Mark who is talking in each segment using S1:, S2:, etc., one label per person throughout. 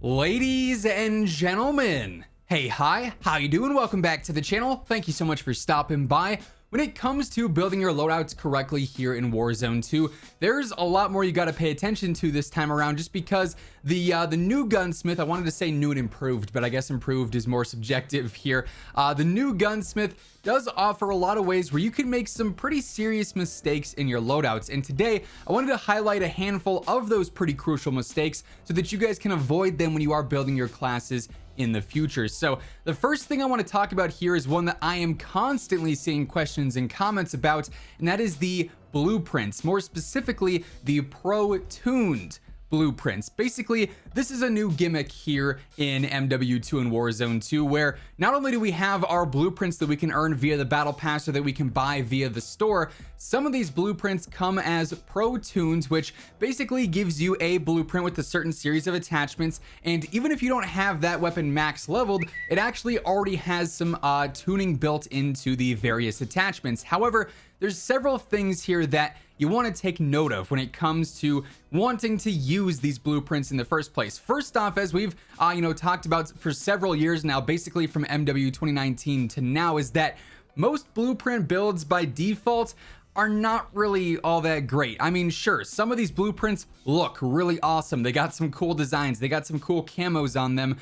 S1: Ladies and gentlemen, hey, hi, how you doing? Welcome back to the channel. Thank you so much for stopping by. When it comes to building your loadouts correctly here in Warzone 2, there's a lot more you got to pay attention to this time around, just because the new gunsmith, I wanted to say new and improved, but I guess improved is more subjective here. The new gunsmith does offer a lot of ways where you can make some pretty serious mistakes in your loadouts, and today I wanted to highlight a handful of those pretty crucial mistakes so that you guys can avoid them when you are building your classes in the future. So the first thing I want to talk about here is one that I am constantly seeing questions and comments about, and that is the blueprints, more specifically the pro-tuned blueprints. Basically, this is a new gimmick here in MW2 and Warzone 2, where not only do we have our blueprints that we can earn via the battle pass or that we can buy via the store, some of these blueprints come as pro tunes, which basically gives you a blueprint with a certain series of attachments, and even if you don't have that weapon max leveled, it actually already has some tuning built into the various attachments. However, there's several things here that you want to take note of when it comes to wanting to use these blueprints in the first place. First off, as we've talked about for several years now, basically from MW 2019 to now, is that most blueprint builds by default are not really all that great. I mean, sure, some of these blueprints look really awesome. They got some cool designs, they got some cool camos on them,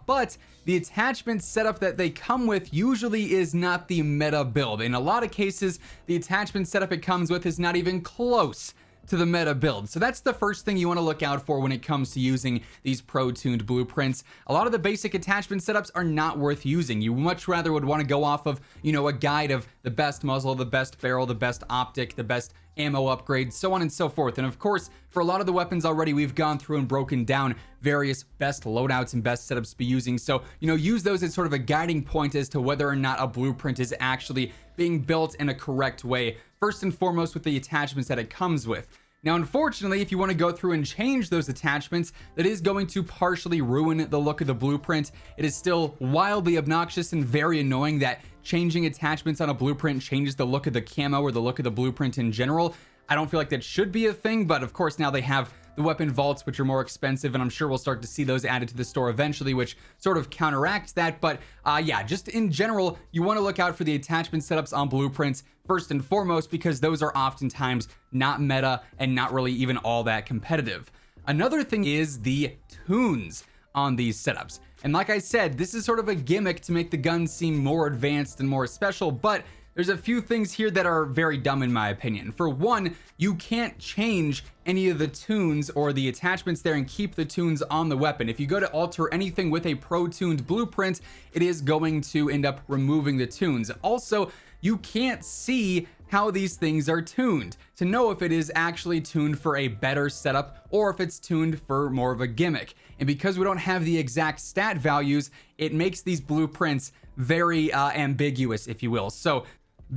S1: but the attachment setup that they come with usually is not the meta build. In a lot of cases, the attachment setup it comes with is not even close to the meta build. So that's the first thing you want to look out for when it comes to using these pro-tuned blueprints. A lot of the basic attachment setups are not worth using. You much rather would want to go off of, a guide of the best muzzle, the best barrel, the best optic, the best ammo upgrade, so on and so forth. And of course, for a lot of the weapons already, we've gone through and broken down various best loadouts and best setups to be using. So, use those as sort of a guiding point as to whether or not a blueprint is actually being built in a correct way, first and foremost with the attachments that it comes with. Now, unfortunately, if you want to go through and change those attachments, that is going to partially ruin the look of the blueprint. It is still wildly obnoxious and very annoying that changing attachments on a blueprint changes the look of the camo or the look of the blueprint in general. I don't feel like that should be a thing, but of course now they have the weapon vaults, which are more expensive, and I'm sure we'll start to see those added to the store eventually, which sort of counteracts that. But yeah, just in general, you want to look out for the attachment setups on blueprints first and foremost, because those are oftentimes not meta and not really even all that competitive. Another thing is the tunes on these setups. And like I said, this is sort of a gimmick to make the gun seem more advanced and more special, but there's a few things here that are very dumb in my opinion. For one, you can't change any of the tunes or the attachments there and keep the tunes on the weapon. If you go to alter anything with a pro-tuned blueprint, it is going to end up removing the tunes. Also, you can't see how these things are tuned to know if it is actually tuned for a better setup or if it's tuned for more of a gimmick. And because we don't have the exact stat values, it makes these blueprints very ambiguous, if you will. So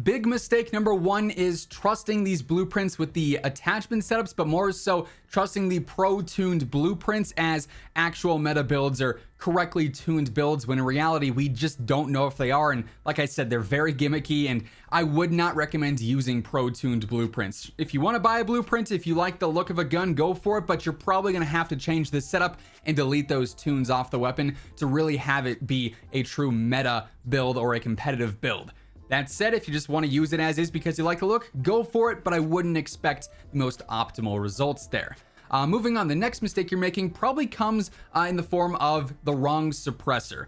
S1: big mistake number one is trusting these blueprints with the attachment setups, but more so trusting the pro-tuned blueprints as actual meta builds or correctly tuned builds, when in reality we just don't know if they are. And like I said, they're very gimmicky, and I would not recommend using pro-tuned blueprints. If you want to buy a blueprint, if you like the look of a gun, go for it, but you're probably going to have to change the setup and delete those tunes off the weapon to really have it be a true meta build or a competitive build. That said, if you just want to use it as is because you like the look, go for it, but I wouldn't expect the most optimal results there. Moving on, the next mistake you're making probably comes in the form of the wrong suppressor.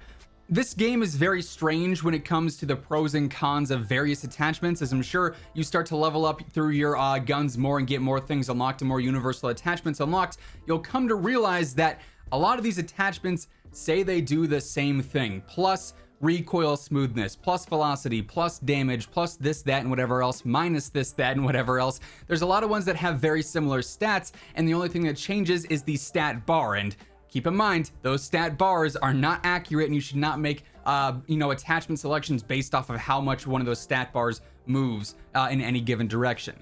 S1: This game is very strange when it comes to the pros and cons of various attachments. As I'm sure you start to level up through your guns more and get more things unlocked and more universal attachments unlocked, you'll come to realize that a lot of these attachments say they do the same thing, plus recoil smoothness, plus velocity, plus damage, plus this, that, and whatever else, minus this, that, and whatever else. There's a lot of ones that have very similar stats, and the only thing that changes is the stat bar. And keep in mind, those stat bars are not accurate, and you should not make attachment selections based off of how much one of those stat bars moves in any given direction.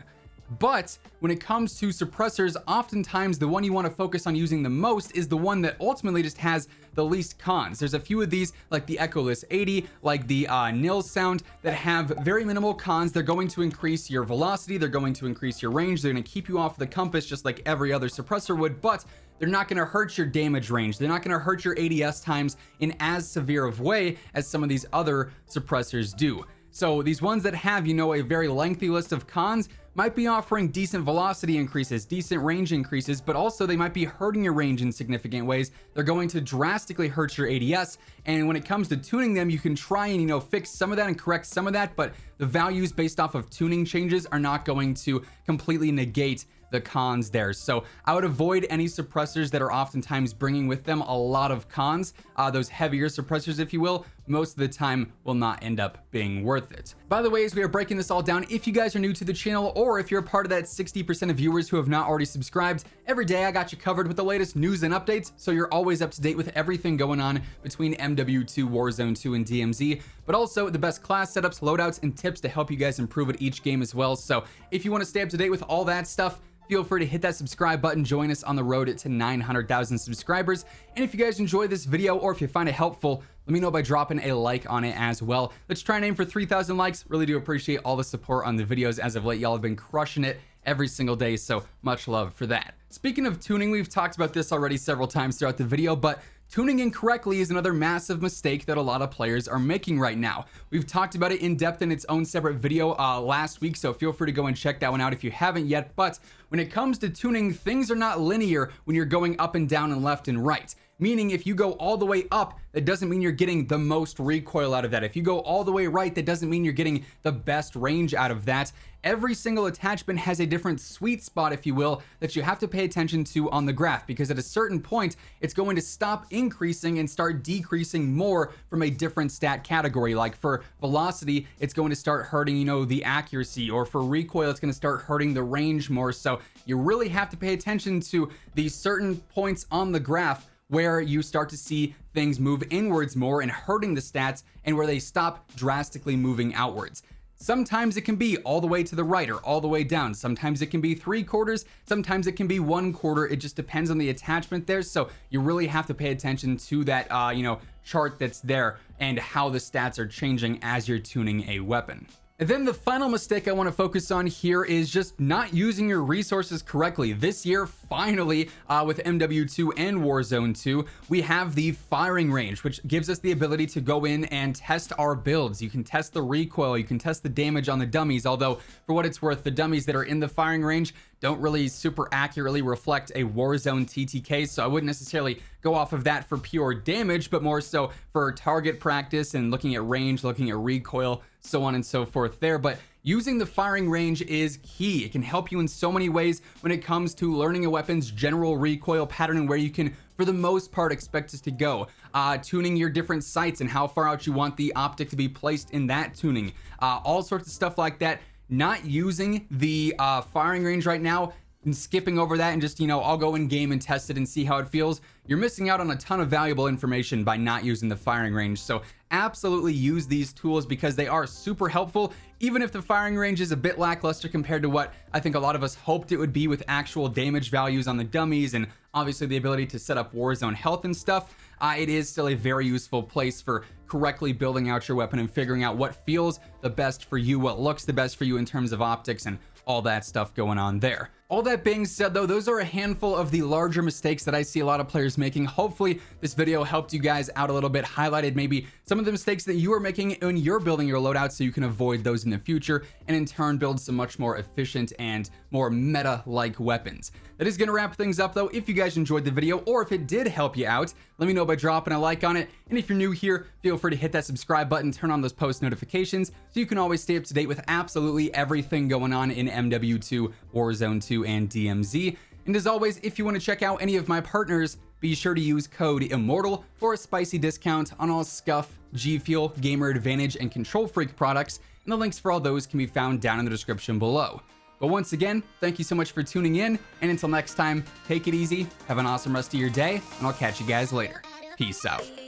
S1: But when it comes to suppressors, oftentimes the one you want to focus on using the most is the one that ultimately just has the least cons. There's a few of these, like the Echoless 80, like the nil sound, that have very minimal cons. They're going to increase your velocity, they're going to increase your range, they're going to keep you off the compass just like every other suppressor would, but they're not going to hurt your damage range. They're not going to hurt your ADS times in as severe of way as some of these other suppressors do. So these ones that have, you know, a very lengthy list of cons might be offering decent velocity increases, decent range increases, but also they might be hurting your range in significant ways. They're going to drastically hurt your ADS. And when it comes to tuning them, you can try and, you know, fix some of that and correct some of that, but the values based off of tuning changes are not going to completely negate the cons there. So I would avoid any suppressors that are oftentimes bringing with them a lot of cons. Those heavier suppressors, if you will, most of the time will not end up being worth it. By the way, as we are breaking this all down, if you guys are new to the channel, or if you're a part of that 60% of viewers who have not already subscribed, every day I got you covered with the latest news and updates, so you're always up to date with everything going on between MW2, Warzone 2, and DMZ, but also the best class setups, loadouts, and tips to help you guys improve at each game as well. So if you want to stay up to date with all that stuff, feel free to hit that subscribe button, join us on the road to 900,000 subscribers. And if you guys enjoy this video, or if you find it helpful, let me know by dropping a like on it as well. Let's try and aim for 3,000 likes. Really do appreciate all the support on the videos as of late. Y'all have been crushing it every single day, so much love for that. Speaking of tuning, we've talked about this already several times throughout the video, but tuning incorrectly is another massive mistake that a lot of players are making right now. We've talked about it in depth in its own separate video last week, so feel free to go and check that one out if you haven't yet. But when it comes to tuning, things are not linear when you're going up and down and left and right. Meaning if you go all the way up, that doesn't mean you're getting the most recoil out of that. If you go all the way right, that doesn't mean you're getting the best range out of that. Every single attachment has a different sweet spot, if you will, that you have to pay attention to on the graph, because at a certain point, it's going to stop increasing and start decreasing more from a different stat category. Like for velocity, it's going to start hurting, you know, the accuracy, or for recoil, it's going to start hurting the range more. So you really have to pay attention to these certain points on the graph where you start to see things move inwards more and hurting the stats, and where they stop drastically moving outwards. Sometimes it can be all the way to the right or all the way down. Sometimes it can be 3/4. Sometimes it can be 1/4. It just depends on the attachment there. So you really have to pay attention to that, you know, chart that's there and how the stats are changing as you're tuning a weapon. And then the final mistake I want to focus on here is just not using your resources correctly. This year, finally, with MW2 and Warzone 2, we have the firing range, which gives us the ability to go in and test our builds. You can test the recoil, you can test the damage on the dummies, although for what it's worth, the dummies that are in the firing range don't really super accurately reflect a Warzone TTK, so I wouldn't necessarily go off of that for pure damage, but more so for target practice and looking at range, looking at recoil, so on and so forth there. But using the firing range is key. It can help you in so many ways when it comes to learning a weapon's general recoil pattern and where you can, for the most part, expect it to go. Tuning your different sights and how far out you want the optic to be placed in that tuning. All sorts of stuff like that. Not using the firing range right now and skipping over that and just, you know, I'll go in game and test it and see how it feels. You're missing out on a ton of valuable information by not using the firing range. So absolutely use these tools because they are super helpful, even if the firing range is a bit lackluster compared to what I think a lot of us hoped it would be with actual damage values on the dummies and obviously the ability to set up Warzone health and stuff. It is still a very useful place for correctly building out your weapon and figuring out what feels the best for you, what looks the best for you in terms of optics and all that stuff going on there. All that being said though, those are a handful of the larger mistakes that I see a lot of players making. Hopefully this video helped you guys out a little bit, highlighted maybe some of the mistakes that you are making when you're building your loadout so you can avoid those in the future and in turn build some much more efficient and more meta-like weapons. That is going to wrap things up though. If you guys enjoyed the video or if it did help you out, let me know by dropping a like on it. And if you're new here, feel free to hit that subscribe button, turn on those post notifications so you can always stay up to date with absolutely everything going on in MW2, Warzone 2, and DMZ. And as always, if you want to check out any of my partners, be sure to use code IMMORTAL for a spicy discount on all Scuff, G Fuel, Gamer Advantage, and Control Freak products, and the links for all those can be found down in the description below. But once again, thank you so much for tuning in, and until next time, take it easy, have an awesome rest of your day, and I'll catch you guys later. Peace out.